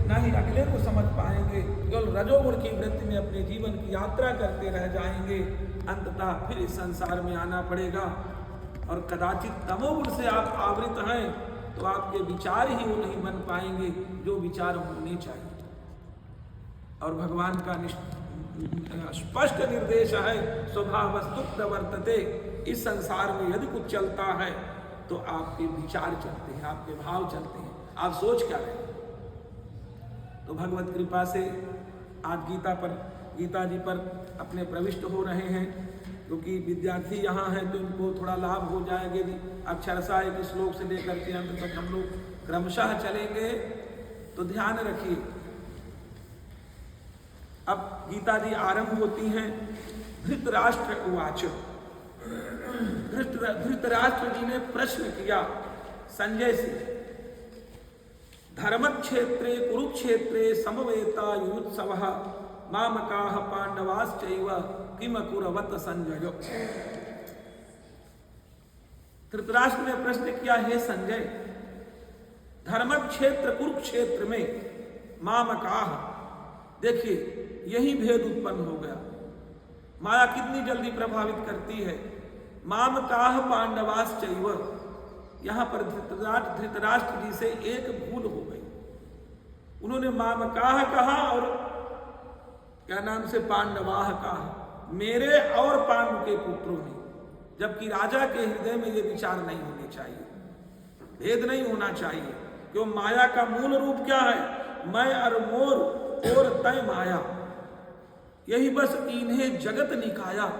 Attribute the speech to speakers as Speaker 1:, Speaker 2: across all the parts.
Speaker 1: न ही अगले को समझ पाएंगे, केवल रजोगुण की वृत्ति में अपने जीवन की यात्रा करते रह जाएंगे। अंततः फिर इस संसार में आना पड़ेगा। और कदाचित तमोगुण से आप आवृत हैं तो आपके विचार ही वो नहीं बन पाएंगे जो विचार होने चाहिए। और भगवान का स्पष्ट निर्देश है, स्वभावस्तु प्रवर्तते। इस संसार में यदि कुछ चलता है तो आपके विचार चलते हैं, आपके भाव चलते हैं, आप सोच क्या रहे हैं। तो भगवत कृपा से आज गीता जी पर अपने प्रविष्ट हो रहे हैं, क्योंकि विद्यार्थी यहाँ हैं तो इनको थोड़ा लाभ हो जाएगा। अक्षरशः एक श्लोक से लेकर के अंत तक हम लोग क्रमशः चलेंगे, तो ध्यान रखिए। अब गीता जी आरंभ होती हैं, धृतराष्ट्र उवाच। धृतराष्ट्र जी ने प्रश्न किया संजय से, धर्मक्षेत्रे कुरुक्षेत्रे समवेता युयुत्सवः मामकाः पांडवाश्चैव किम कुरवत संजय। धृतराष्ट्र ने प्रश्न किया, हे संजय, धर्मक्षेत्र कुरुक्षेत्र में मामकाः, देखिए यही भेद उत्पन्न हो गया। माया कितनी जल्दी प्रभावित करती है। मामकाः पांडवाश्चैव, यहां पर धृतराष्ट्र जी से एक भूल हो गई। उन्होंने मामकाः कहा और क्या नाम से पांडवाः कहा, मेरे और पांडु के पुत्रों ने, जबकि राजा के हृदय में ये विचार नहीं होने चाहिए, भेद नहीं होना चाहिए। क्यों? माया का मूल रूप क्या है? मैं और मोर और तय माया, यही बस इन्हें जगत निकाया।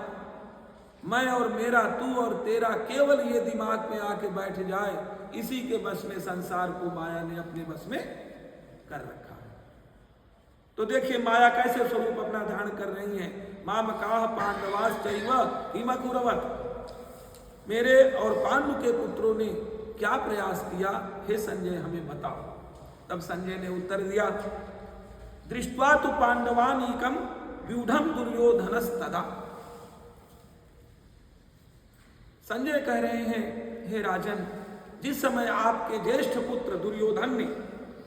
Speaker 1: मैं और मेरा, तू और तेरा, केवल ये दिमाग में आके बैठ जाए, इसी के बस में संसार को माया ने अपने बस में कर रखा है। तो देखिए माया कैसे स्वरूप अपना धारण कर रही है। मामकाः पांडवाश्चैव किम कुरवत, मेरे और पांडु के पुत्रों ने क्या प्रयास किया, हे संजय हमें बताओ। तब संजय ने उत्तर दिया, दृष्ट्वा तु पांडवानीकम व्यूढ़म दुर्योधनस्तदा। संजय कह रहे हैं, हे राजन, जिस समय आपके ज्येष्ठ पुत्र दुर्योधन ने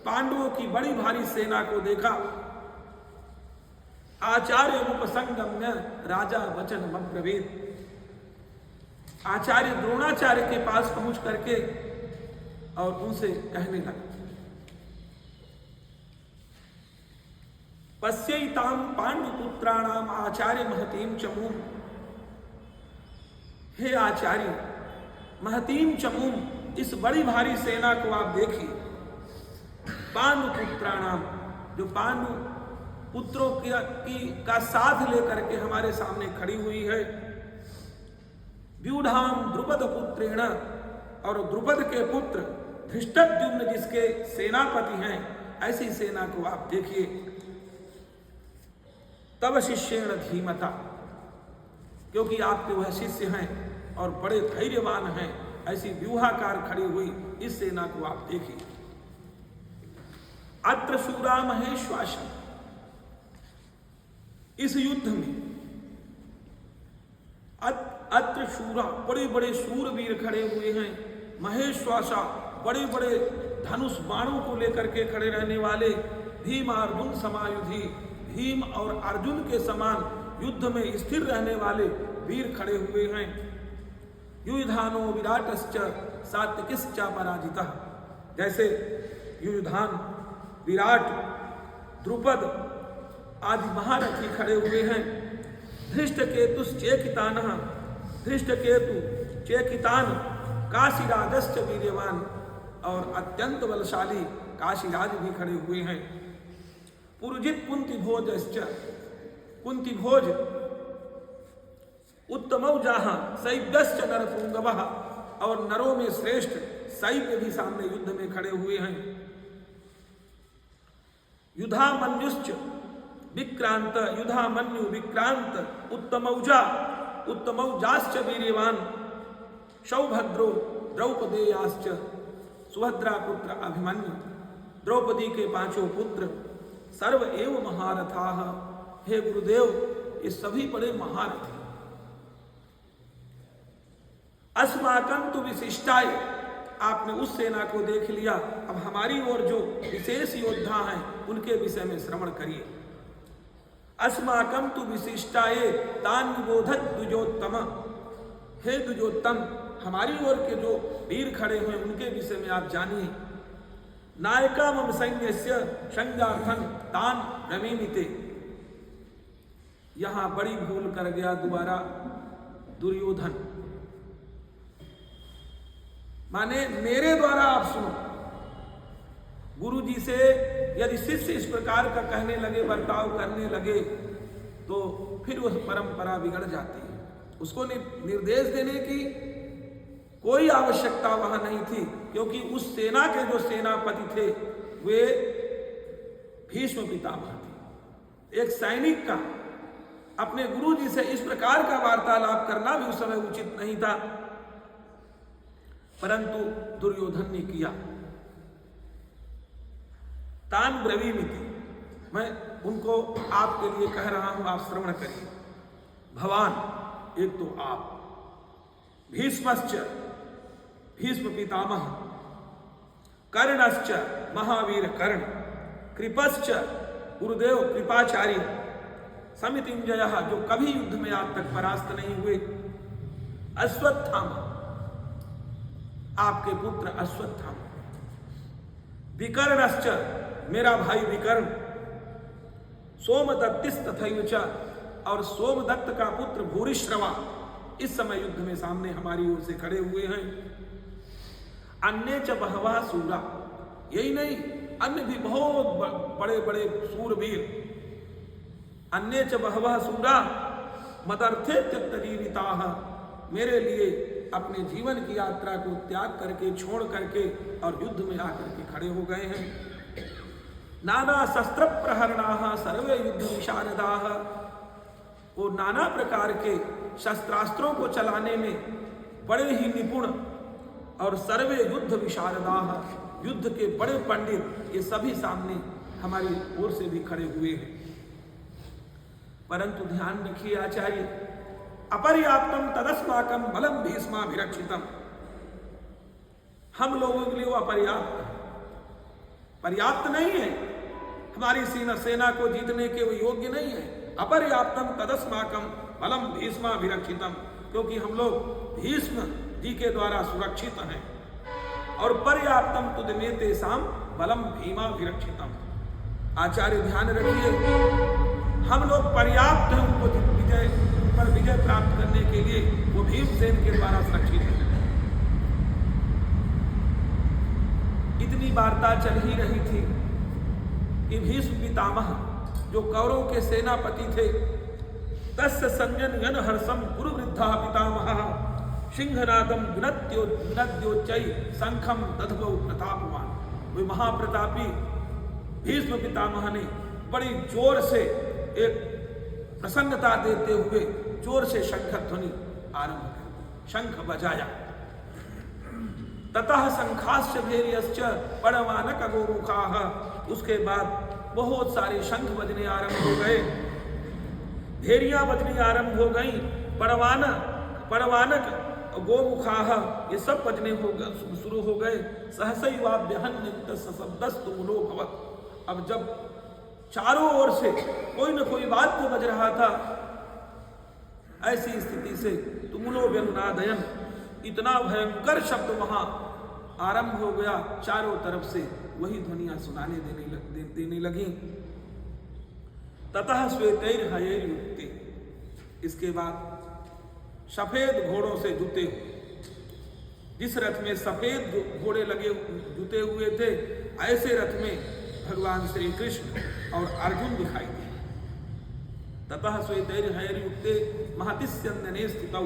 Speaker 1: पांडवों की बड़ी भारी सेना को देखा, आचार्य उपसंगम्य राजा वचन अब्रवीत, आचार्य द्रोणाचार्य के पास पहुंच करके और उनसे कहने लगा, पश्यैतां पांडुपुत्राणाम आचार्य महतीम चमूम। हे आचार्य, महतीम चमूम, इस बड़ी भारी सेना को आप देखिए। पांडुपुत्राणाम, जो पांडु पुत्रों का साथ लेकर के हमारे सामने खड़ी हुई है। व्यूढ़ाम द्रुपद पुत्रेण, और द्रुपद के पुत्र धृष्टद्युम्न जिसके सेनापति हैं, ऐसी सेना को आप देखिए। तब शिष्येण धीमता, क्योंकि आपके वह शिष्य हैं और बड़े धैर्यवान हैं, ऐसी व्यूहाकार खड़ी हुई इस सेना को आप देखिए। अत्र शूरा महेश्वासम, इस युद्ध में अत्र शूरा, बड़े बड़े शूरवीर खड़े हुए हैं। महेश्वासा, बड़े बड़े धनुष बाणों को लेकर के खड़े रहने वाले। भीम अर्जुन समायुधि, भीम और अर्जुन के समान युद्ध में स्थिर रहने वाले वीर खड़े हुए हैं। युयुधानो विराटश्च सात्विकिश्च पराजितः, जैसे युयुधान, विराट, द्रुपद आदि महारथी खड़े हुए हैं। धृष्टकेतुश्चेकितानः, धृष्टकेतु, चेकितान, काशीराजश्च वीर्यवान, और अत्यंत बलशाली काशीराज भी खड़े हुए हैं। पुरुजित कुंतीभोजश्च, कुंतीभोज, उत्तमौजाः शैव्यश्च नरपुंगवः, और नरों में श्रेष्ठ शैव्य भी सामने युद्ध में खड़े हुए हैं। युधामन्युश्च विक्रांत, युधामन्यु विक्रांत, उत्तमौजा, उत्तमौजाश्च वीर्यवान, सौभद्रो द्रौपदेयाश्च, सुभद्रा पुत्र अभिमन्यु, द्रौपदी के पांचों पुत्र, सर्व एव महारथाः, हे गुरुदेव ये सभी बड़े महारथी। अस्माकं तु विशिष्टाय आपने उस सेना को देख लिया, अब हमारी ओर जो विशेष योद्धा हैं उनके विषय में श्रवण करिए। अस्माकं तु विशिष्टाये तान निबोधत द्विजोत्तम। हे द्विजोत्तम, हमारी ओर के जो वीर खड़े हुए उनके विषय में आप जानिए। नायका मम सैन्यस्य संज्ञार्थं तान ब्रवीमिते। यहां बड़ी भूल कर गया दोबारा दुर्योधन, माने मेरे द्वारा आप सुनो। गुरु जी से यदि शिष्य इस प्रकार का कहने लगे, बर्ताव करने लगे, तो फिर वह परंपरा बिगड़ जाती है। उसको निर्देश देने की कोई आवश्यकता वहां नहीं थी, क्योंकि उस सेना के जो सेनापति थे वे भीष्म पितामह थे। एक सैनिक का अपने गुरु जी से इस प्रकार का वार्तालाप करना भी उस समय उचित नहीं था, परंतु दुर्योधन ने किया। तान ब्रवीमिति, मैं उनको आपके लिए कह रहा हूं, आप श्रवण करिए। भवान, एक तो आप, भीष्मश्च, भीष्म पितामह, कर्णश्च, महावीर कर्ण, कृपश्च, गुरुदेव कृपाचार्य, समितिंजय, जो कभी युद्ध में आज तक परास्त नहीं हुए, अश्वत्थामा, आपके पुत्र अश्वत्थामा, विकर्णश्च, मेरा भाई विकर्ण, सोमदत्तिस् तथैव च, और सोमदत्त का पुत्र भूरिश्रवा इस समय युद्ध में सामने हमारी ओर से खड़े हुए हैं। अन्य च बहवा सूरा, यही नहीं, अन्य भी बहुत बड़े बड़े सूरवीर। अन्य च बहवा सूरा मदर्थे त्यक्तजीविताः, मेरे लिए अपने जीवन की यात्रा को त्याग करके, छोड़ करके और युद्ध में आकर के खड़े हो गए हैं। नाना शस्त्र प्रहरणाः सर्वे युद्ध विशारदाः, वो नाना प्रकार के शस्त्रास्त्रों को चलाने में बड़े ही निपुण, और सर्वे युद्ध विशारदाः, युद्ध के बड़े पंडित, ये सभी सामने हमारी ओर से भी खड़े हुए हैं। परंतु ध्यान रखिए आचार्य, अपर्याप्तम तदस्माकं बलम भीष्माभिरक्षितम, हम लोगों के लिए वो पर्याप्त नहीं है, हमारी सेना को जीतने के वो योग्य नहीं है। अपर्याप्तम तदस्माकं बलम भीष्माभिरक्षितम, क्योंकि हम लोग भीष्म जी के द्वारा सुरक्षित हैं। और पर्याप्तम तुदमे तेषां बलम भीमाभिरक्षितम। आचार्य ध्यान रखिए, हम लोग पर्याप्त हैं उनको विजय प्राप्त करने के लिए, वो भीमसेन के द्वारा सुरक्षित है। इतनी वार्ता चल ही रही थी कि भीष्म पितामह जो कौरवों के सेनापति थे, तस्य संजनयन हर्षम गुरु वृद्धा पितामह सिंहनादम विनद्योच्चै शंखम दधवौ प्रतापवान। वे महाप्रतापी भीष्म पितामह ने बड़ी जोर से एक प्रसन्नता देते हुए जोर से शंख ध्वनि आरंभ कर, शंख बजाया। ततः शंखाश्च भैर्यश्च पड़वानक गोमुखाः, उसके बाद बहुत सारे शंख बजने आरंभ हो गए, भेड़ियां बजनी आरंभ हो गई, पड़वानक गोमुखाः, ये सब बजने शुरू हो गए। सहसैवाभ्यहन्यन्त सशब्दस्तु मूलो भवत्। अब जब चारों ओर से कोई न कोई वाद्य बज रहा था, ऐसी स्थिति से तुमुलो व्यनुनादयन, इतना भयंकर शब्द वहां आरंभ हो गया, चारों तरफ से वही ध्वनियां सुनाने देने लगी। ततः श्वेतैर्हयैर्युक्ते, इसके बाद सफेद घोड़ों से जुते हुए, जिस रथ में सफेद घोड़े लगे जुते हुए थे, ऐसे रथ में भगवान श्री कृष्ण और अर्जुन दिखाई दिए। ततः श्वेतैर्हयैर्युक्ते महतिस्यन्दने स्थितौ,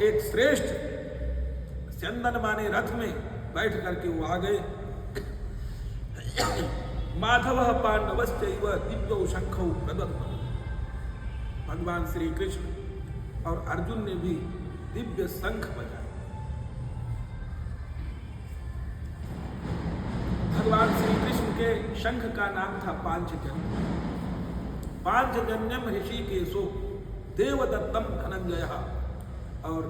Speaker 1: एक श्रेष्ठ चंदन माने रथ में बैठ करके वो आ गए। माधवः पांडवश्चैव दिव्यौ शंखौ प्रदत्तौ, भगवान श्री कृष्ण और अर्जुन ने भी दिव्य शंख बजाए। भगवान श्री कृष्ण के शंख का नाम था पांचजन्य। पांचजन्यम ऋषिकेशो देवदत्तम धनंजय, और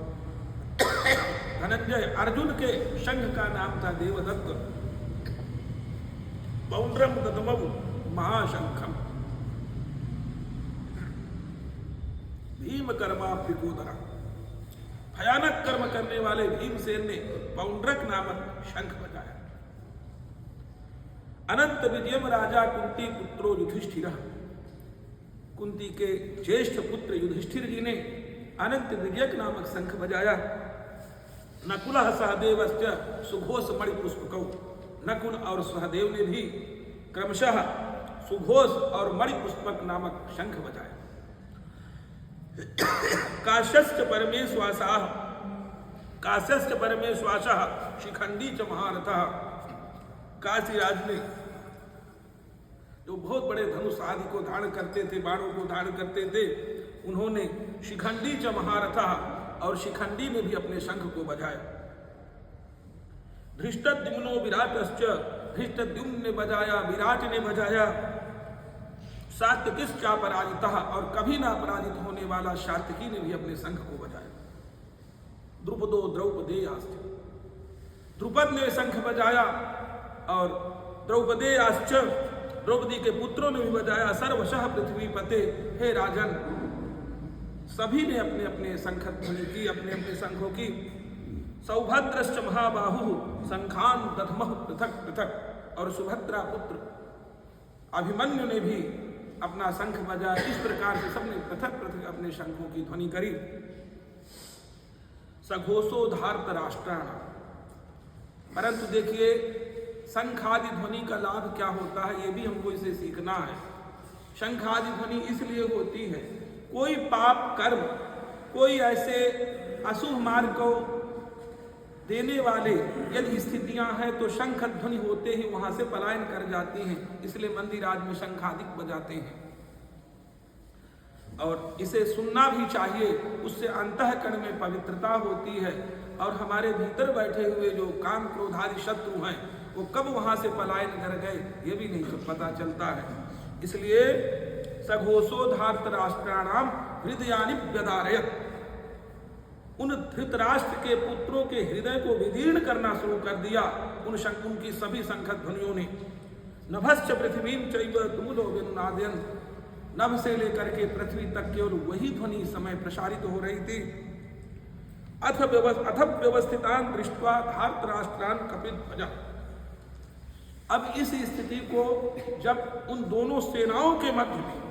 Speaker 1: धनंजय, अर्जुन के शंख का नाम था देवदत्त। पौंड्रम ददमव महाशंखम, भीम कर्माप्यकोदरा, भयानक कर्म करने वाले भीमसेन ने पौंड्रक नामक शंख बजाया। अनंत विजयम राजा कुंती पुत्रो युधिष्ठिर, कुंती के ज्येष्ठ पुत्र युधिष्ठिर जी ने अनंत विजयक नामक शंख बजाया। नकुल सहदेवश्च सुघोष मणि पुष्पकौ, नकुल और सहदेव ने भी क्रमशः सुघोष और मणि पुष्पक नामक शंख बजाया। काश्यश्च परमेश्वासाः, काश्यश्च परमेश्वासः शिखंडी च महारथः, काशीराज ने जो बहुत बड़े धनुष आदि को धारण करते थे, बाणों को धारण करते थे, उन्होंने शिखंडी च महारथः, और शिखंडी ने भी अपने शंख को बजाया। धृष्टद्युम्नो विराटश्च, धृष्टद्युम्न ने बजाया, विराट ने बजाया। सात्यकिश्च पराजितः, और कभी ना पराजित होने वाला सात्यकी ने भी अपने शंख को बजाया। द्रुपदो द्रौपदेयाश्च, द्रुपद ने शंख बजाया और द्रौपदेयाश्च, द्रौपदी के पुत्रों ने भी बजाया। सर्वशः पृथ्वीपते, हे राजन, सभी ने अपने अपने शंख ध्वनि की, अपने अपने शंखों की। सौभद्रश्च महाबाहु शंखान दधमः पृथक पृथक, और सुभद्रा पुत्र अभिमन्यु ने भी अपना शंख बजाया। इस प्रकार से सबने पृथक पृथक अपने शंखों की ध्वनि करी। सघोषो धार्त राष्ट्राण, परंतु देखिए शंख आदि ध्वनि का लाभ क्या होता है, ये भी हमको इसे सीखना है। शंख आदि ध्वनि इसलिए होती है, कोई पाप कर्म, कोई ऐसे अशुभ मार्ग को देने वाले यदि स्थितियां हैं तो शंख ध्वनि होते ही वहां से पलायन कर जाती हैं। इसलिए मंदिर आदि में शंख आदि बजाते हैं और इसे सुनना भी चाहिए। उससे अंतःकरण में पवित्रता होती है और हमारे भीतर बैठे हुए जो काम क्रोध आदि शत्रु हैं वो कब वहां से पलायन कर गए ये भी नहीं पता चलता है। इसलिए सघोषो धार्त राष्ट्राणाम हृदयानि व्यदारयत्, उन धृतराष्ट्र के पुत्रों के हृदय को विदीर्ण करना शुरू कर दिया उनकी सभी शंख ध्वनियों ने। नभश्च पृथ्वीं चैव तुमुलो विनुनादयन्, नभ से लेकर के पृथ्वी तक केवल वही ध्वनि समय प्रसारित हो रही थी। अथ व्यवस्थितान दृष्ट्वा धार्त राष्ट्रान कपिध्वज, अब इस स्थिति को जब उन दोनों सेनाओं के मध्य में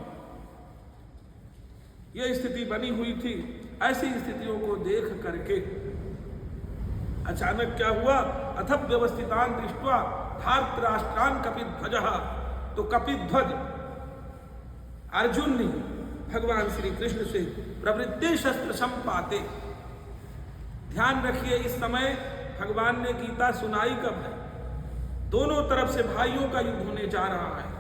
Speaker 1: यह स्थिति बनी हुई थी, ऐसी स्थितियों को देख करके अचानक क्या हुआ, अथ व्यवस्थितान दृष्ट्वा धार्त राष्ट्रान कपिध्वज, तो कपिध्वज अर्जुन ने भगवान श्री कृष्ण से प्रवृत्ति शस्त्र संपाते। ध्यान रखिए इस समय भगवान ने गीता सुनाई कब है, दोनों तरफ से भाइयों का युद्ध होने जा रहा है,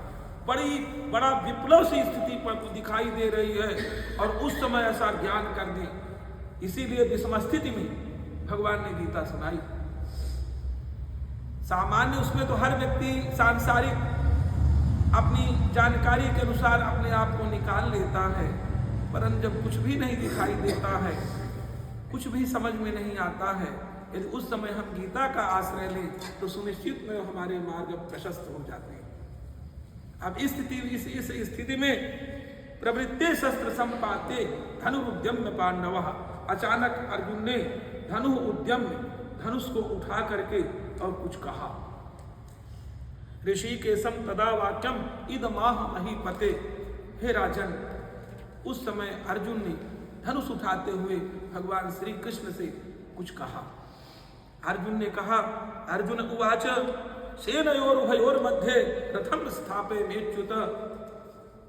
Speaker 1: बड़ा विप्लव सी स्थिति पर दिखाई दे रही है और उस समय ऐसा ज्ञान कर दे, इसीलिए विषम स्थिति में भगवान ने गीता सुनाई। सामान्य उसमें तो हर व्यक्ति सांसारिक अपनी जानकारी के अनुसार अपने आप को निकाल लेता है, परंतु जब कुछ भी नहीं दिखाई देता है, कुछ भी समझ में नहीं आता है, यदि उस समय हम गीता का आश्रय लें तो सुनिश्चित में हमारे मार्ग प्रशस्त हो जाते हैं। अब इस स्थिति में प्रवृत्ति शस्त्र संपाते धनुरुद्यम्य पांडव, अचानक अर्जुन ने धनु उद्यम्य धनुष को उठा करके और कुछ कहा। ऋषिकेशम तदा वाक्यम इदमाह महीपते, हे राजन, उस समय अर्जुन ने धनुष उठाते हुए भगवान श्री कृष्ण से कुछ कहा। अर्जुन ने कहा, अर्जुन उवाच सेनयोर उभयोर मध्ये रथम स्थापे मेच्युत,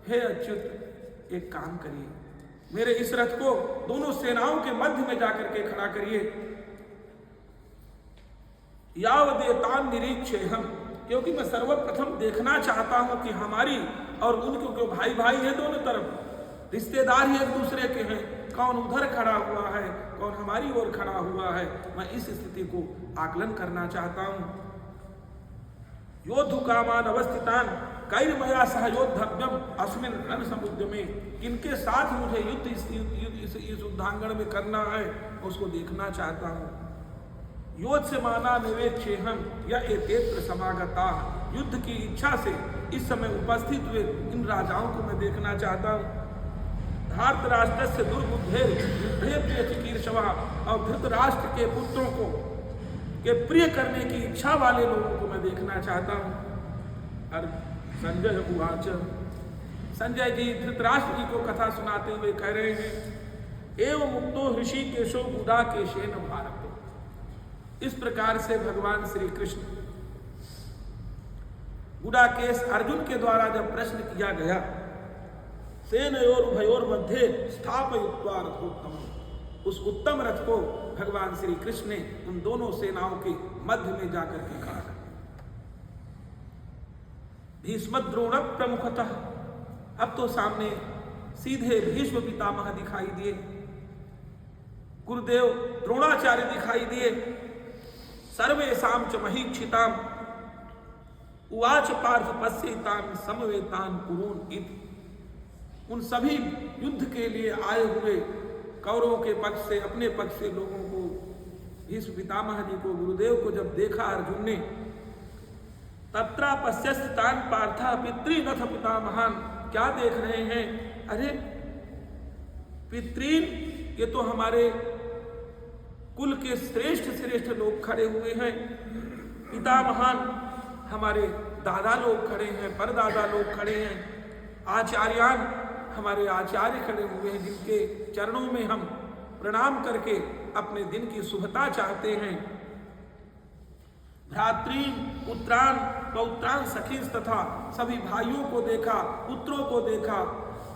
Speaker 1: हे अच्युत एक काम करिए, मेरे इस रथ को दोनों सेनाओं के मध्य में जाकर के खड़ा करिए। यावदेतान निरीक्षे हम, क्योंकि मैं सर्वप्रथम देखना चाहता हूं कि हमारी और उनके जो भाई भाई हैं दोनों तरफ रिश्तेदार ही एक दूसरे के हैं, कौन उधर खड़ा हुआ है कौन हमारी ओर खड़ा हुआ है, मैं इस स्थिति को आकलन करना चाहता हूं। योद्धु कामान अवस्थितान कैर्मया सहयोद्धव्यम अस्मिन रण समुद्र में, किनके साथ मुझे युद्ध इस युद्धांगण में करना है उसको देखना चाहता हूं। योद्ध से माना निवेद चेहम या एतेत्र समागता। युद्ध की इच्छा से इस समय उपस्थित हुए इन राजाओं को मैं देखना चाहता हूँ। धार्तराष्ट्र से दुर्बुद्धेर युद्धे प्रिय चिकीर्षवा, और धृतराष्ट्र के पुत्रों को के प्रिय करने की इच्छा वाले लोगों को मैं देखना चाहता हूँ। और संजय उवाच, संजय जी धृतराष्ट्र जी को कथा सुनाते हुए कह रहे हैं, एवं मुक्तो ऋषिकेशो गुडाकेशेन भारत। इस प्रकार से भगवान श्री कृष्ण गुडाकेश अर्जुन के द्वारा जब प्रश्न किया गया, सेनयोर उभयोर मध्य स्थापयुक्त्वा रथोत्तम, उस उत्तम रथ को भगवान श्री कृष्ण ने उन दोनों सेनाओं के मध्य में जाकर के खड़ा। भीष्म द्रोण प्रमुखतः, अब तो सामने सीधे भीष्म पितामह दिखाई दिए, गुरुदेव द्रोणाचार्य दिखाई दिए। सर्वेषां च महीक्षिताम उवाच पार्थ पश्येतान समवेतान कुरून् इति। उन सभी युद्ध के लिए आए हुए कौरवों के पक्ष से, अपने पक्ष से लोगों को, भीष्म पितामह जी को, गुरुदेव को जब देखा अर्जुन ने, तत्रा पश्यस्तान पार्था पितृनथ पितामहान, क्या देख रहे हैं? अरे पितृन, ये तो हमारे कुल के श्रेष्ठ श्रेष्ठ लोग खड़े हुए हैं। पितामहान, हमारे दादा लोग खड़े हैं, परदादा लोग खड़े हैं। आचार्यान, हमारे आचार्य खड़े हुए हैं, जिनके चरणों में हम प्रणाम करके अपने दिन की शुभता चाहते हैं। भ्रातृन पुत्रान पौत्रान सखी तथा, सभी भाइयों को देखा, पुत्रों को देखा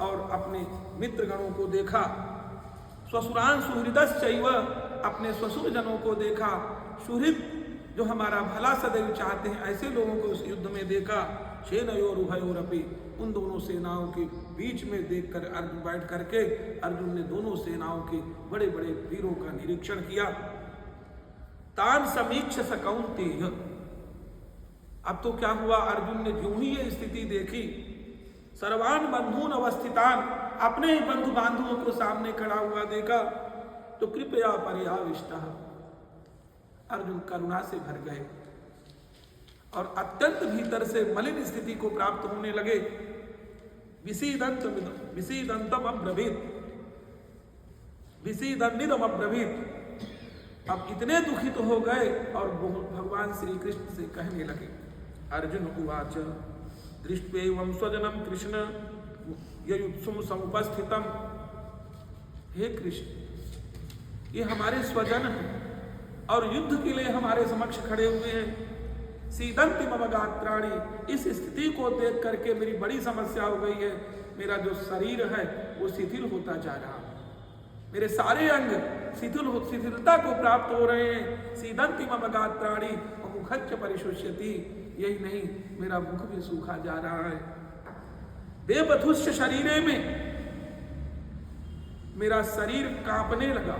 Speaker 1: और अपने मित्रगणों को देखा। स्वसुरान सुहृदश्चैव, अपने ससुर जनों को देखा। सुहृद, जो हमारा भला सदैव चाहते हैं, ऐसे लोगों को उस युद्ध में देखा। सेनयोर उभयोरपि, उन दोनों सेनाओं के बीच में देखकर अर्जुन बैठ करके अर्जुन ने दोनों सेनाओं के बड़े बड़े वीरों का निरीक्षण किया। तान समीक्ष सकौन्तेय, अब तो क्या हुआ, अर्जुन ने जो ही ये स्थिति देखी, सर्वान बंधून अवस्थितान, अपने ही बंधु बांधवों को सामने खड़ा हुआ देखा, तो कृपया पर्याविष्टः, अर्जुन करुणा से भर गए और अत्यंत भीतर से मलिन स्थिति को प्राप्त होने लगे। विसीदंतम अब्रवीत, विसीदन्निदम अब्रवीत, अब इतने दुखित हो गए और भगवान श्री कृष्ण से कहने लगे। अर्जुन उवाच, दृष्ट्वेवं स्वजनम कृष्ण ययुत्सुम समुपस्थितम। हे कृष्ण, ये हमारे स्वजन हैं और युद्ध के लिए हमारे समक्ष खड़े हुए हैं। सीदंति मम गात्राणि, इस स्थिति को देख करके मेरी बड़ी समस्या हो गई है। मेरा जो शरीर है वो शिथिल होता जा रहा है, मेरे सारे अंग शिथिलता को प्राप्त हो रहे हैं। सीदंति मम गात्राणि मुखच्च परिशुष्यति, यही नहीं, मेरा मुख भी सूखा जा रहा है। देवधुष्य शरीरे में, मेरा शरीर कांपने लगा।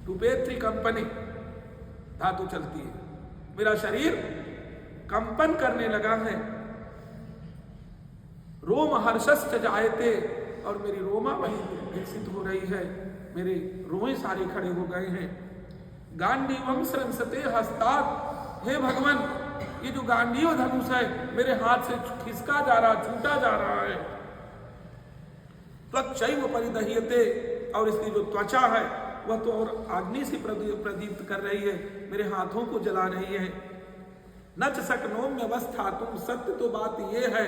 Speaker 1: टुपेत्री कंपनी, धातु चलती है, मेरा शरीर कंपन करने लगा है। रोम हर्षश्च जायते, और मेरी रोमा वही विकसित हो रही है, मेरे रोए सारे खड़े हो गए हैं। गांडीवम स्रंसते हस्तात्, हे भगवान, ये जो गांडीव धनुष है मेरे हाथ से खिसका जा रहा, छूटा जा रहा है। त्वचैव परिदह्यते, और इसकी जो त्वचा है वह तो और अग्नि से प्रदीप्त कर रही है, मेरे हाथों को जला रही है। न च शक्नोम्य अवस्था, तुम सत्य तो बात यह है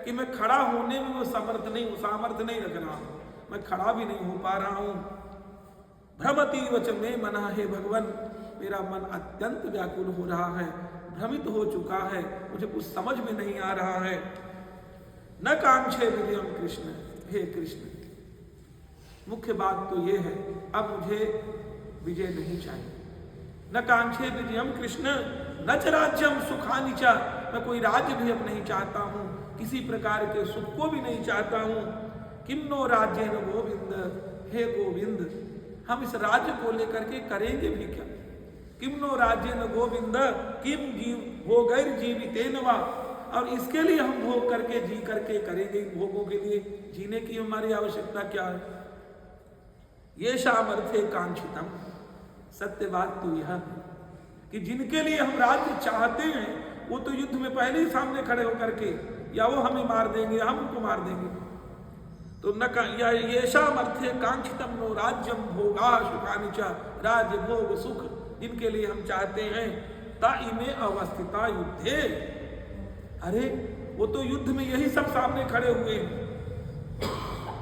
Speaker 1: कि मैं खड़ा होने में वो सामर्थ्य नहीं रख रहा हूं, मैं खड़ा भी नहीं हो पा रहा हूं। भ्रमती वच में मना, हे भगवान, मेरा मन अत्यंत व्याकुल हो रहा है, भ्रमित हो चुका है, मुझे कुछ समझ में नहीं आ रहा है। न कांक्षे विजयम कृष्ण, हे कृष्ण, मुख्य बात तो ये है, अब मुझे विजय नहीं चाहिए। न कांक्षे विजयम कृष्ण न च राज्यम सुखानि च, मैं कोई राज्य भी अब नहीं चाहता हूँ, किसी प्रकार के सुख को भी नहीं चाहता हूँ। किन्नो राज्येन गोविंद, हे गोविंद, हम इस राज्य को लेकर के करेंगे भी क्या? किन्नो राज्येन गोविंद किम जीव भोगैर जीवितेन वा, और इसके लिए हम भोग करके जी करके करेंगे, भोगों के लिए जीने की हमारी आवश्यकता क्या है? ये शामर्थे कांक्षितम, सत्य बात तो यह है कि जिनके लिए हम राज्य चाहते हैं वो तो युद्ध में पहले ही सामने खड़े होकर के या वो हमें मार देंगे या हम उनको मार देंगे। तो न येषाम अर्थे कांक्षितम नो राज्यम भोगा सुखानि च, राज्य भोग सुख जिनके लिए हम चाहते हैं ता इमे अवस्थिता युद्धे। अरे वो तो युद्ध में यही सब सामने खड़े हुए हैं।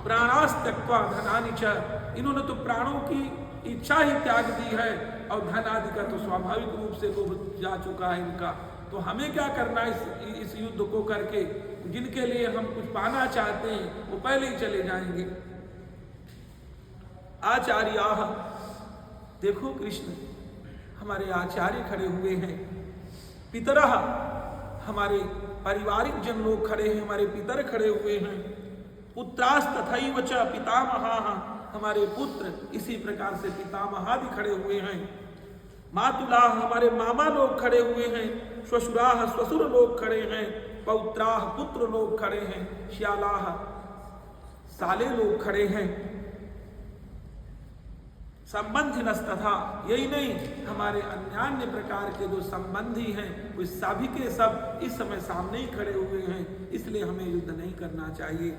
Speaker 1: प्राणास त्यक्त्वा धनानि च, इन्होंने तो प्राणों की इच्छा ही त्याग दी है और धन आदि का तो स्वाभाविक रूप से लोभ जा चुका है इनका। तो हमें क्या करना इस युद्ध को करके, जिनके लिए हम कुछ पाना चाहते हैं वो पहले ही चले जाएंगे। आचार्याः, देखो कृष्ण हमारे आचार्य खड़े हुए हैं, पितरः हमारे पारिवारिक जन लोग खड़े हैं, हमारे पितर खड़े हुए हैं, पुत्रास तथैव च पितामहाः, हमारे पुत्र इसी प्रकार से पितामहादि खड़े हुए हैं, मातुलाः हमारे मामा लोग खड़े हुए हैं, श्वशुराः श्वशुर लोग खड़े हैं, पौत्राः पुत्र लोग खड़े हैं, श्यालाः साले लोग खड़े हैं, संबंधिनस्तथा, यही नहीं हमारे अन्यान्य प्रकार के जो संबंधी हैं वो सभी के सब इस समय सामने ही खड़े हुए हैं, इसलिए हमें युद्ध नहीं करना चाहिए।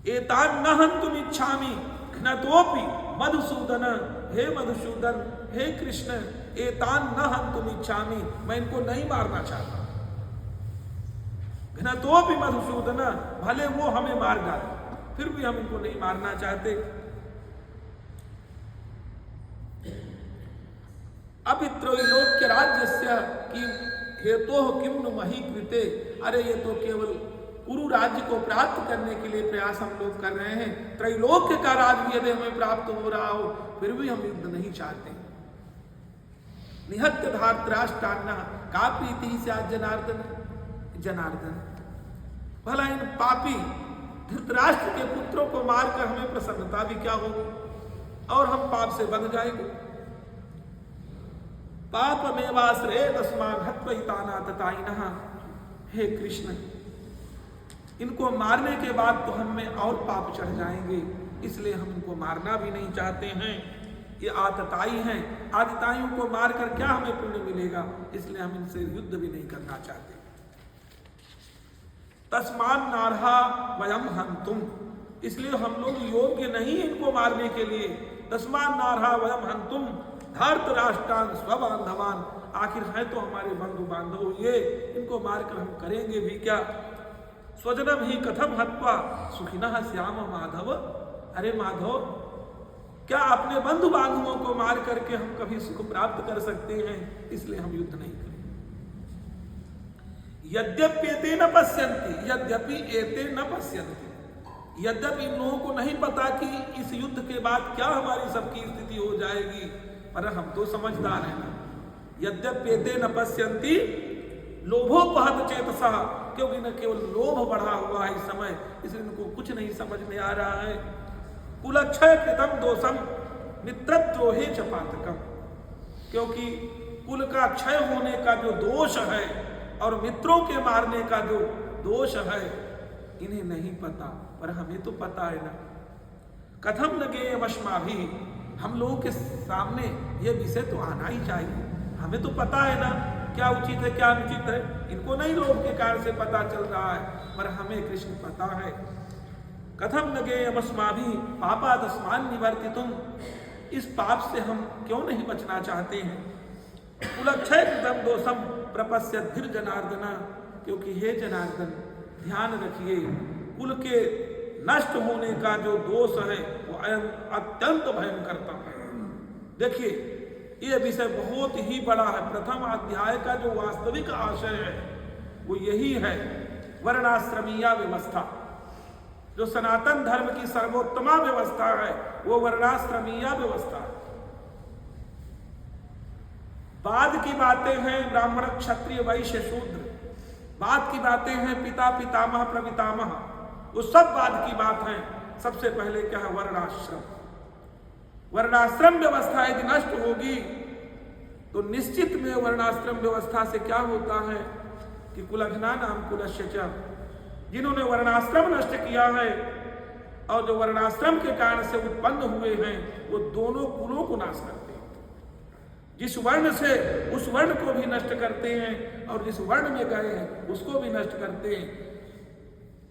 Speaker 1: एतान न हन्तुम इच्छामि घ्नतोपि मधुसूदन, हे मधुसूदन हे कृष्ण, एतान न हन्तुम इच्छामि, मैं इनको नहीं मारना चाहता। घ्नतोपि मधुसूदन, भले वो हमें मार डाले फिर भी हम इनको नहीं मारना चाहते। अभी त्रैलोक्य राज्यस्य कि हेतोः किं नु मही कृते, अरे ये तो केवल कुरु राज्य को प्राप्त करने के लिए प्रयास हम लोग कर रहे हैं, त्रैलोक्य का राज्य भी यदि हमें प्राप्त हो रहा हो फिर भी हम युद्ध नहीं चाहते। निहत्य धार्तराष्ट्रान्नः का प्रीति स्यात् जनार्दन, जनार्दन भला इन पापी धृतराष्ट्र के पुत्रों को मारकर हमें प्रसन्नता भी क्या होगी और हम पाप से बंध जाएंगे। पापमेवाश्रये तस्मात् हत्वा हितानां ततायिनः, हे कृष्ण इनको मारने के बाद तो हम में और पाप चढ़ जाएंगे, इसलिए हम इनको मारना भी नहीं चाहते हैं। ये आतताई हैं, आतताइयों को मारकर क्या हमें पुण्य मिलेगा, इसलिए हम इनसे युद्ध भी नहीं करना चाहते। तस्मान् नार्हा वयम हन्तुम, इसलिए हम लोग योग्य नहीं इनको मारने के लिए। तस्मान् नार्हा वयम हन्तुम धार्तराष्ट्रान् स्वबान्धवान्, आखिर है तो हमारे बंधु बांधव ये, इनको मारकर हम करेंगे भी क्या। स्वजनम ही कथम हत्वा सुखिनः स्याम माधव, अरे माधव क्या अपने बंधु बांधवों को मार करके हम कभी सुख प्राप्त कर सकते हैं, इसलिए हम युद्ध नहीं करेंगे। यद्यपि न पश्यन्ति, यद्यपि एते न पश्यन्ति, यद्यपि इन लोगों को नहीं पता कि इस युद्ध के बाद क्या हमारी सबकी स्थिति हो जाएगी, पर हम तो समझदार हैं ना। यद्यपि एते न पश्यन्ति लोभोपहत चेतसः, क्योंकि न केवल लोभ बढ़ा हुआ है इस समय, इसलिए इनको कुछ नहीं समझ में आ रहा है। कुलक्षय कृतम दोषम मित्रद्रोहे च पातकम, क्योंकि कुल का क्षय होने का जो दोष है और मित्रों के मारने का जो दोष है इन्हें नहीं पता, पर हमें तो पता है ना। कथम न गेयमश्माभिः, हम लोगों के सामने ये विषय तो आना ही चाहिए, हमें तो पता है ना क्या उचित है क्या अनुचित है। इनको नहीं लोभ के कारण से पता चल रहा है, पर हमें कृष्ण पता है। कथम न गेयमस्माभिः पापादस्मान् निवर्तितुम्, इस पाप से हम क्यों नहीं बचना चाहते हैं। कुलक्षय कृतं दोषम प्रपश्यद्भिर जनार्दन, क्योंकि हे जनार्दन ध्यान रखिए कुल के नष्ट होने का जो दोष है वो अत्यंत भयंकरतम है। देखिए ये विषय बहुत ही बड़ा है। प्रथम अध्याय का जो वास्तविक आशय है वो यही है, वर्णाश्रमीय व्यवस्था। जो सनातन धर्म की सर्वोत्तमा व्यवस्था है वो वर्णाश्रमीय व्यवस्था है। बाद की बातें हैं ब्राह्मण क्षत्रिय वैश्य शूद्र, बाद की बातें हैं पिता पितामह प्रपितामह, वो सब बाद की बात है। सबसे पहले क्या है, वर्णाश्रम। वर्णाश्रम व्यवस्था यदि नष्ट होगी तो निश्चित में वर्णाश्रम व्यवस्था से क्या होता है कि कुलघ्ना नाम कुलस्य च, जिन्होंने वर्णाश्रम नष्ट किया है और जो वर्णाश्रम के कारण से उत्पन्न हुए हैं वो दोनों कुलों को नाश करते हैं। जिस वर्ण से उस वर्ण को भी नष्ट करते हैं और जिस वर्ण में गए हैं उसको भी नष्ट करते हैं।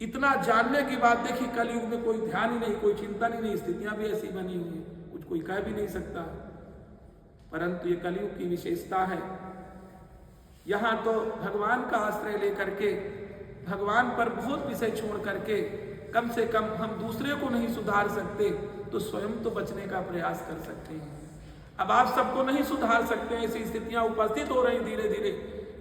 Speaker 1: इतना जानने की बात देखिए, कलयुग में कोई ध्यान ही नहीं, कोई चिंतन ही नहीं, स्थितियां भी ऐसी बनी हुई हैं, कुछ कोई कह भी नहीं सकता। परंतु ये कलयुग की विशेषता है। यहाँ तो भगवान का आश्रय लेकर के, भगवान पर बहुत विषय छोड़ करके, कम से कम हम दूसरे को नहीं सुधार सकते तो स्वयं तो बचने का प्रयास कर सकते हैं। अब आप सबको नहीं सुधार सकते, ऐसी स्थितियां उपस्थित हो रही धीरे धीरे,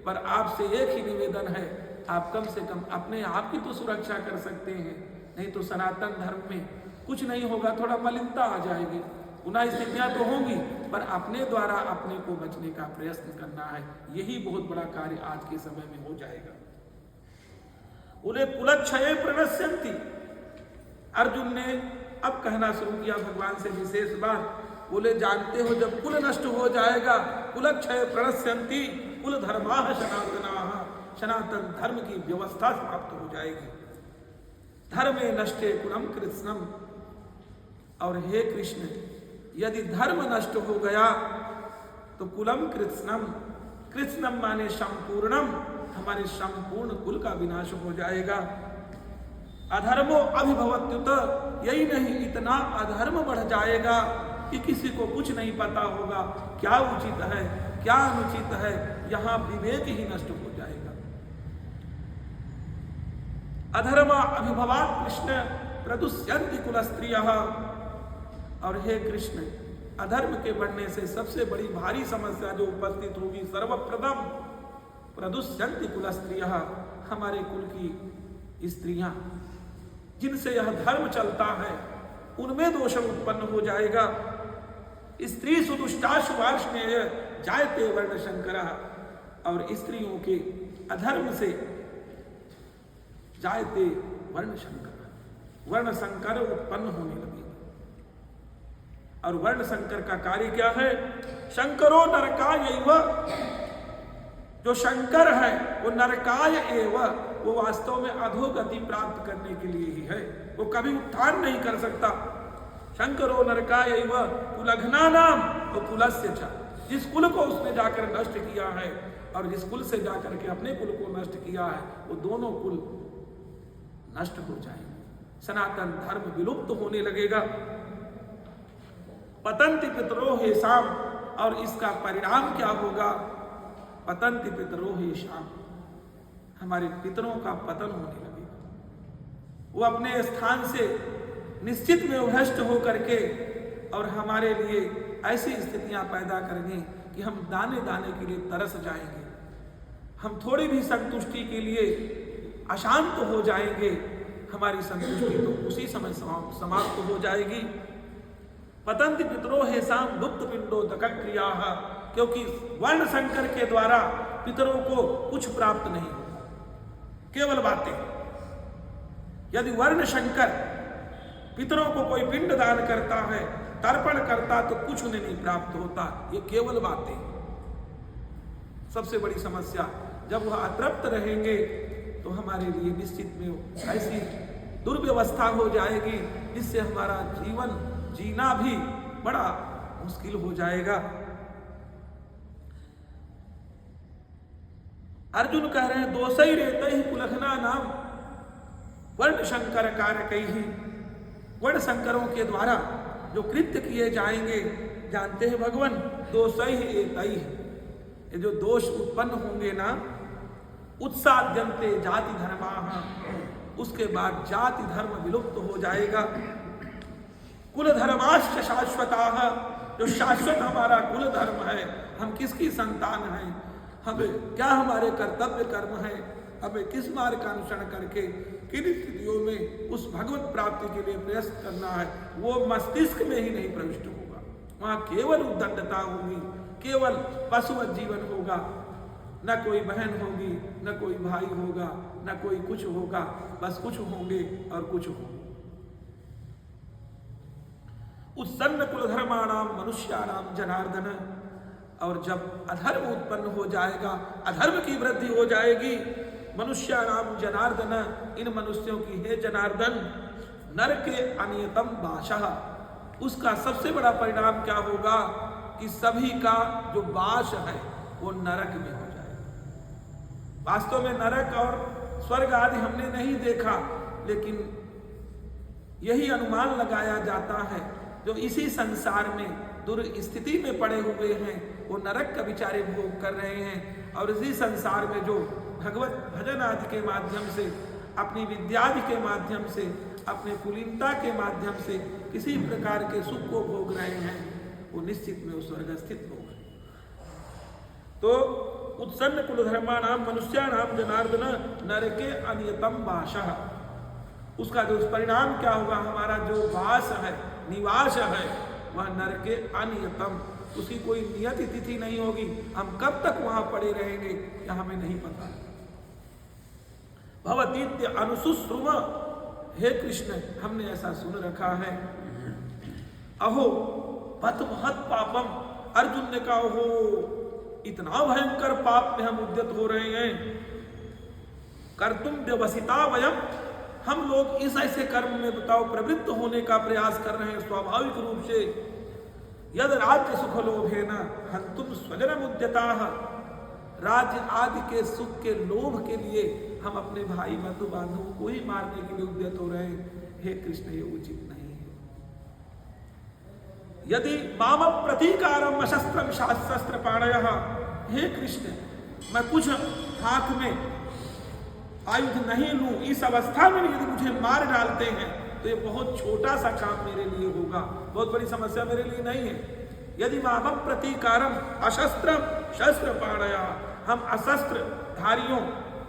Speaker 1: पर आपसे एक ही निवेदन है, आप कम से कम अपने आप की तो सुरक्षा कर सकते हैं। नहीं तो सनातन धर्म में कुछ नहीं होगा, थोड़ा मलिनता आ जाएगी, पुनः स्थितियां तो होंगी, पर अपने द्वारा अपने को बचने का प्रयत्न करना है। यही बहुत बड़ा कार्य आज के समय में हो जाएगा। उन्हें कुलक्षय प्रणश्यंती, अर्जुन ने अब कहना शुरू किया भगवान से विशेष बात। बोले जानते हो जब कुल नष्ट हो जाएगा, कुलक्षय प्रणश्यंती कुल धर्माः सनातनाः, सनातन धर्म की व्यवस्था समाप्त हो जाएगी। धर्मे नष्टे कुलम कृत्स्नम, और हे कृष्ण यदि धर्म नष्ट हो गया तो कुलम कृत्स्नम, कृत्स्नम माने संपूर्णम, हमारे संपूर्ण कुल का विनाश हो जाएगा। अधर्मो अभिभवत्युत, यही नहीं इतना अधर्म बढ़ जाएगा कि किसी को कुछ नहीं पता होगा क्या उचित है क्या अनुचित है, यहां विवेक ही नष्ट हो जाएगा। अधर्म अभिभवात् कृष्ण प्रदुष्यन्ति कुल स्त्रियः, और हे कृष्ण अधर्म के बढ़ने से सबसे बड़ी भारी समस्या जो उपस्थित होगी, सर्वप्रथम प्रदुष्यन्ति कुल स्त्रियः, हमारे कुल की स्त्रियां जिनसे यह धर्म चलता है उनमें दोष उत्पन्न हो जाएगा। स्त्री सुदुष्टाशुभार्ष्णेय जायते वर्ण शंकर, और स्त्रियों के अधर्म से जायते वर्ण शंकर, वर्ण संकर उत्पन्न होने लगे। और वर्ण संकर का कार्य क्या है? शंकरो नरकाय एव, जो शंकर है वो नरकाय एव, वो वास्तव में अधोगति प्राप्त करने के लिए ही है, वो कभी उत्थान नहीं कर सकता। शंकरो नरकाय एव कुलघ्ना नाम तो कुलस्य च, जिस कुल को उसने जाकर नष्ट किया है और जिस कुल से जाकर के अपने कुल को नष्ट किया है, वो दोनों कुल नष्ट हो जाएंगे, सनातन धर्म विलुप्त होने लगेगा। पतंति पितरो हेषाम, और इसका परिणाम क्या होगा? पतंति पितरो हेषाम, हमारे पितरों का पतन होने लगेगा। वो अपने स्थान से निश्चित में भ्रष्ट होकर के और हमारे लिए ऐसी स्थितियां पैदा करेंगे कि हम दाने दाने के लिए तरस जाएंगे, हम थोड़ी भी संतुष्टि के लिए अशांत हो जाएंगे, हमारी संतुष्टि तो उसी समय समाप्त हो जाएगी। पतंति पितरो हेषाम गुप्त पिंडो दक्रिया, क्योंकि वर्ण संकर के द्वारा पितरों को कुछ प्राप्त नहीं होगा, केवल बातें। यदि वर्ण शंकर पितरों को कोई पिंड दान करता है, तर्पण करता, तो कुछ उन्हें नहीं प्राप्त होता, ये केवल बातें। सबसे बड़ी समस्या, जब वह अतृप्त रहेंगे तो हमारे लिए निश्चित में ऐसी दुर्व्यवस्था हो जाएगी जिससे हमारा जीवन जीना भी बड़ा मुश्किल हो जाएगा। अर्जुन कह रहे हैं दोषई रेत ही कुलघ्ना नाम वर्ण शंकर कारक ही, वर्ण शंकरों के द्वारा जो कृत्य किए जाएंगे, जानते हैं भगवान, दोषई एतई, ये जो दोष उत्पन्न होंगे ना, उत्साद्यन्ते जाति धर्माः, उसके बाद जाति धर्म विलुप्त हो जाएगा। कुल धर्माश्च शाश्वताः, जो शाश्वत हमारा कुल धर्म है, हम किसकी संतान हैं, हमें क्या हमारे कर्तव्य कर्म है, हमें किस मार्ग का अनुसरण करके किन स्थितियों में उस भगवत प्राप्ति के लिए प्रयत्न करना है, वो मस्तिष्क में ही नहीं प्रविष्ट होगा। वहाँ केवल उद्दंडता होगी, केवल पशुवत जीवन होगा, न कोई बहन होगी, न कोई भाई होगा, न कोई कुछ होगा, बस कुछ होंगे और कुछ होंगे। उत्सन्न कुल धर्माणाम मनुष्याणाम जनार्दन, और जब अधर्म उत्पन्न हो जाएगा, अधर्म की वृद्धि हो जाएगी, मनुष्याणाम जनार्दन, इन मनुष्यों की हे जनार्दन, नरके अनियतम वासः, उसका सबसे बड़ा परिणाम क्या होगा कि सभी का जो वास है वो नरक में हो जाए। वास्तव में नरक और स्वर्ग आदि हमने नहीं देखा, लेकिन यही अनुमान लगाया जाता है जो इसी संसार में दुर्स्थिति में पड़े हुए हैं वो नरक का विचारे भोग कर रहे हैं, और इसी संसार में जो भगवत भजन आदि के माध्यम से, अपनी विद्यादि के माध्यम से, अपने कुलीनता के माध्यम से किसी प्रकार के सुख को भोग रहे हैं वो निश्चित में उस स्वर्ग स्थित होगा। तो उत्सन्न कुलधर्माणाम मनुष्याणाम जनार्दन नरके अनियतम वासः, उसका जो परिणाम क्या होगा, हमारा जो वास है, निवास है, वह नरके अनियतम, उसकी कोई नियत तिथि नहीं होगी। हम कब तक वहां पड़े रहेंगे यह हमें नहीं पता। भवतीत्य अनुसुश्रुम, हे कृष्ण हमने ऐसा सुन रखा है। अहो पथ महत पापम, अर्जुन ने कहा हो इतना भयंकर पाप में हम उद्यत हो रहे हैं। कर्तुम व्यवसिता वयम, हम लोग इस ऐसे कर्म में बताओ प्रवृत्त होने का प्रयास कर रहे हैं स्वाभाविक रूप से। यद राज्य सुख लोभेन हंतुम स्वजनम उद्यताः, राज्य आदि के सुख के लोभ के लिए हम अपने भाई बंधु बांधवों को ही मारने के लिए उद्यत हो रहे हैं। हे कृष्ण ये उचित नहीं है। यदि माम प्रतीकारम अशस्त्रम शस्त्र पाणयः, हे कृष्ण मैं कुछ हाथ में आयुध नहीं लूं, इस अवस्था में यदि मुझे मार डालते हैं तो ये बहुत छोटा सा काम मेरे लिए होगा, बहुत बड़ी समस्या मेरे लिए नहीं है। यदि माम प्रतीकारम अशस्त्रम शस्त्र पाणयः, हम अशस्त्र धारियों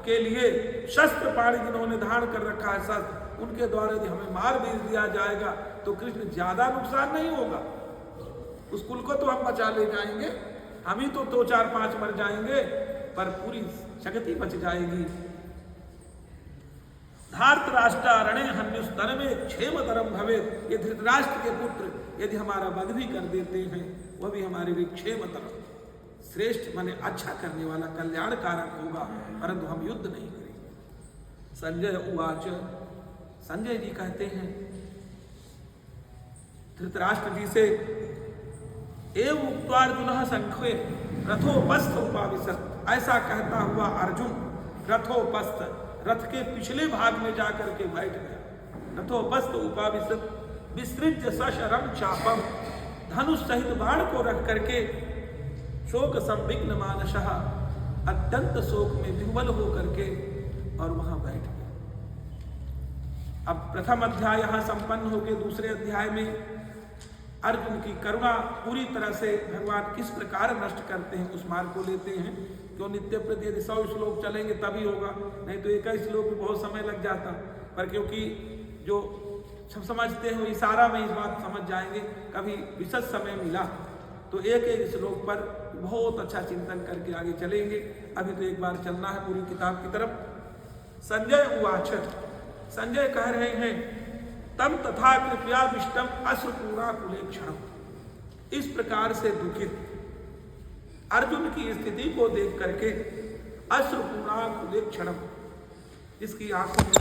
Speaker 1: के लिए शस्त्र पाणी जिन्होंने धारण कर रखा है शस्त्र, उनके द्वारा यदि हमें मार भेज दिया जाएगा तो कृष्ण ज्यादा नुकसान नहीं होगा। उस कुल को तो हम बचा ले जाएंगे, हम ही तो 2 4 5 मर जाएंगे, पर पूरी शक्ति बच जाएगी। धार्तराष्ट्रणे हन्युस्तन में क्षेमतरम भवे, ये धृतराष्ट्र के पुत्र यदि हमारा वध भी कर देते हैं वह भी हमारे लिए क्षेमतरम, श्रेष्ठ माने अच्छा करने वाला, कल्याणकारक होगा, परंतु हम युद्ध नहीं करेंगे। संजय उवाच, संजय जी कहते हैं धृतराष्ट्र जी से, एव उक्त्वार्जुनः संख्ये रथोपस्थ उपाविशत्, ऐसा कहता हुआ अर्जुन रथोपस्थ, रथ के पिछले भाग में जाकर के बैठ गया। रथोपस्थ उपाविशत् विसृज्य सशरम चापम, धनुष सहित बाण को रख करके शोक संविघ्न मानसः, अत्यंत शोक में विह्वल होकर के और वहां बैठ गया। अब प्रथम अध्याय यहां संपन्न होकर दूसरे अध्याय में अर्जुन की करुणा पूरी तरह से भगवान किस प्रकार नष्ट करते हैं उस मार्ग को लेते हैं। क्यों नित्य प्रति यदि 100 श्लोक चलेंगे तभी होगा, नहीं तो 21 श्लोक में बहुत समय लग जाता। पर क्योंकि जो सब समझते हैं वो इशारा में इस बात समझ जाएंगे, कभी विशद समय मिला तो एक एक श्लोक पर बहुत अच्छा चिंतन करके आगे चलेंगे। अभी तो एक बार चलना है पूरी किताब की तरफ। संजय उवाच, संजय कह रहे हैं तम तथा कृपया विष्टम अश्रुपूर्णा कुलेक्षणम, इस प्रकार से दुखित अर्जुन की स्थिति को देख करके अश्रुपूर्णा कुलेक्षणम, जिसकी आंखों में